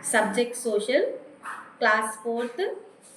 Subject Social, Class 4th,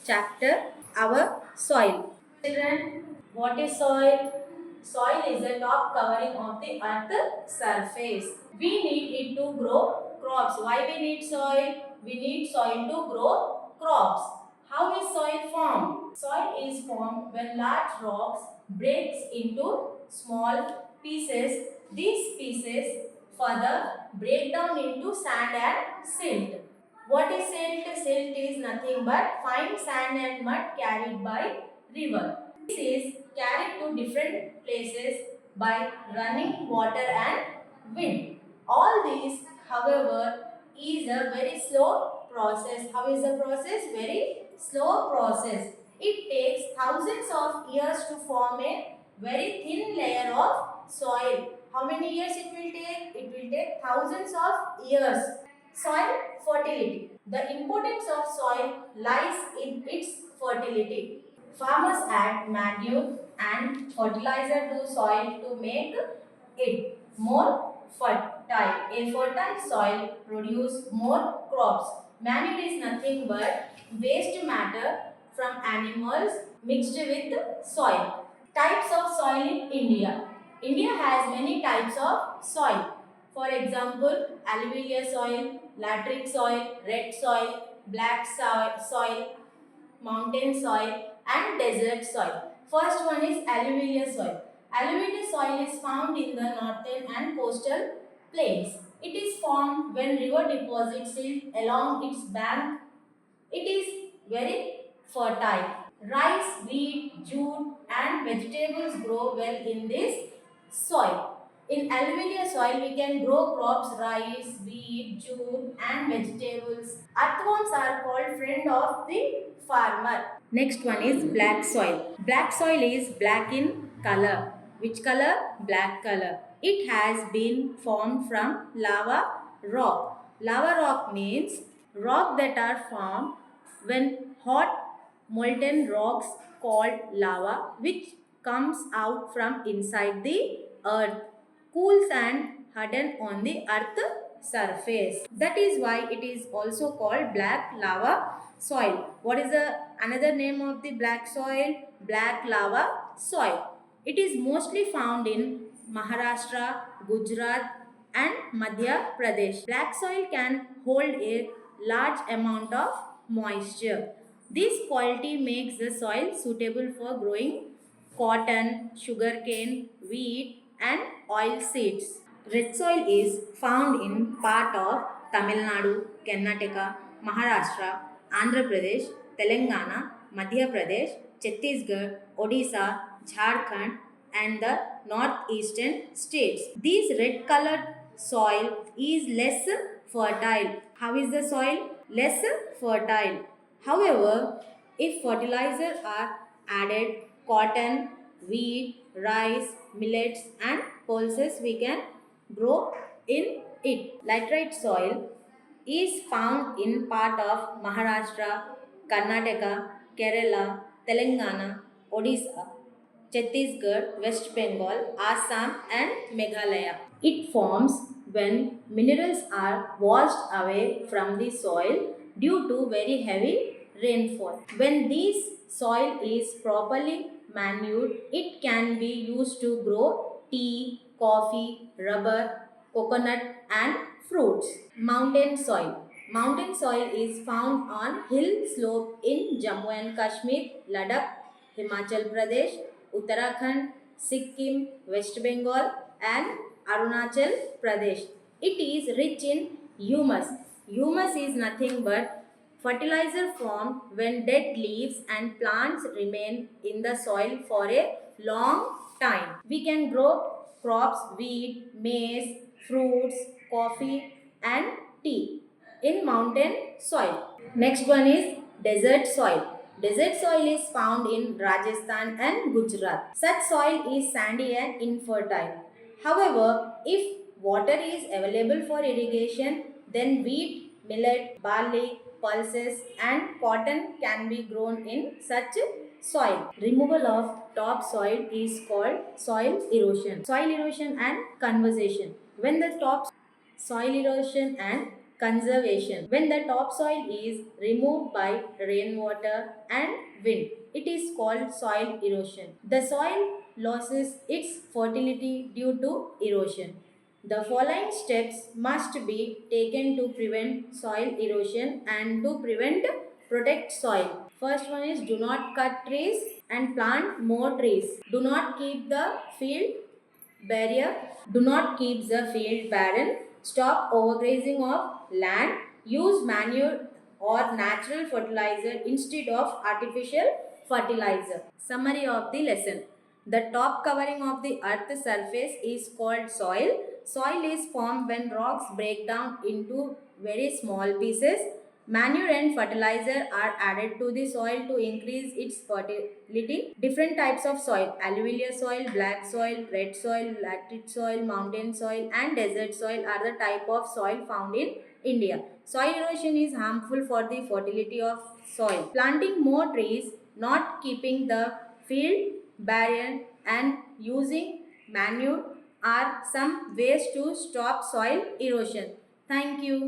Chapter Our Soil. Children, what is soil? Soil is the top covering of the earth surface. We need it to grow crops. Why we need soil? We need soil to grow crops. How is soil formed? Soil is formed when large rocks breaks into small pieces. These pieces further break down into sand and silt. What is silt? Silt is nothing but fine sand and mud carried by river. This is carried to different places by running water and wind. All these, however, is a very slow process. How is the process? Very slow process. It takes thousands of years to form a very thin layer of soil. How many years it will take? It will take thousands of years. Soil fertility. The importance of soil lies in its fertility. Farmers add manure and fertilizer to soil to make it more fertile. A fertile soil produces more crops. Manure is nothing but waste matter from animals mixed with soil. Types of soil in India. India has many types of soil. For example, alluvial soil, lateric soil, red soil, black soil, mountain soil and desert soil. First one is alluvial soil. Alluvial soil is found in the northern and coastal plains. It is formed when river deposits silt along its bank. It is very fertile. Rice, wheat, jute and vegetables grow well in this soil. In alluvial soil, we can grow crops rice, wheat, jute and vegetables. Earthworms are called friend of the farmer. Next one is black soil. Black soil is black in color. Which color? Black color. It has been formed from lava rock. Lava rock means rock that are formed when hot molten rocks called lava which comes out from inside the earth cools and harden on the earth surface. That is why it is also called black lava soil. What is the another name of the black soil? Black lava soil. It is mostly found in Maharashtra, Gujarat and Madhya Pradesh. Black soil can hold a large amount of moisture. This quality makes the soil suitable for growing cotton, sugarcane, wheat and oil seeds. Red soil is found in part of Tamil Nadu, Karnataka, Maharashtra, Andhra Pradesh, Telangana, Madhya Pradesh, Chhattisgarh, Odisha, Jharkhand and the northeastern states. This red colored soil is less fertile. How is the soil? Less fertile. However, if fertilizers are added, cotton, wheat, rice, millets and pulses we can grow in it. Laterite soil is found in part of Maharashtra, Karnataka, Kerala, Telangana, Odisha, Chhattisgarh, West Bengal, Assam and Meghalaya. It forms when minerals are washed away from the soil due to very heavy rainfall. When this soil is properly manured, it can be used to grow tea, coffee, rubber, coconut and fruits. Mountain soil. Mountain soil is found on hill slope in Jammu and Kashmir, Ladakh, Himachal Pradesh, Uttarakhand, Sikkim, West Bengal and Arunachal Pradesh. It is rich in humus. Humus is nothing but fertilizer formed when dead leaves and plants remain in the soil for a long time. We can grow crops, wheat, maize, fruits, coffee and tea in mountain soil. Next one is desert soil. Desert soil is found in Rajasthan and Gujarat. Such soil is sandy and infertile. However, if water is available for irrigation, then wheat, millet, barley, pulses and cotton can be grown in such soil. Removal of topsoil is called soil erosion. Soil erosion and conservation. When the top soil erosion and conservation. When the topsoil is removed by rainwater and wind, it is called soil erosion. The soil loses its fertility due to erosion. The following steps must be taken to prevent soil erosion and to protect soil. First one is do not cut trees and plant more trees. Do not keep the field barrier. Do not keep the field barren. Stop overgrazing of land. Use manure or natural fertilizer instead of artificial fertilizer. Summary of the lesson. The top covering of the earth's surface is called soil. Soil is formed when rocks break down into very small pieces. Manure and fertilizer are added to the soil to increase its fertility. Different types of soil: alluvial soil, black soil, red soil, laterite soil, mountain soil, and desert soil are the type of soil found in India. Soil erosion is harmful for the fertility of soil. Planting more trees, not keeping the field barren, and using manure are some ways to stop soil erosion. Thank you.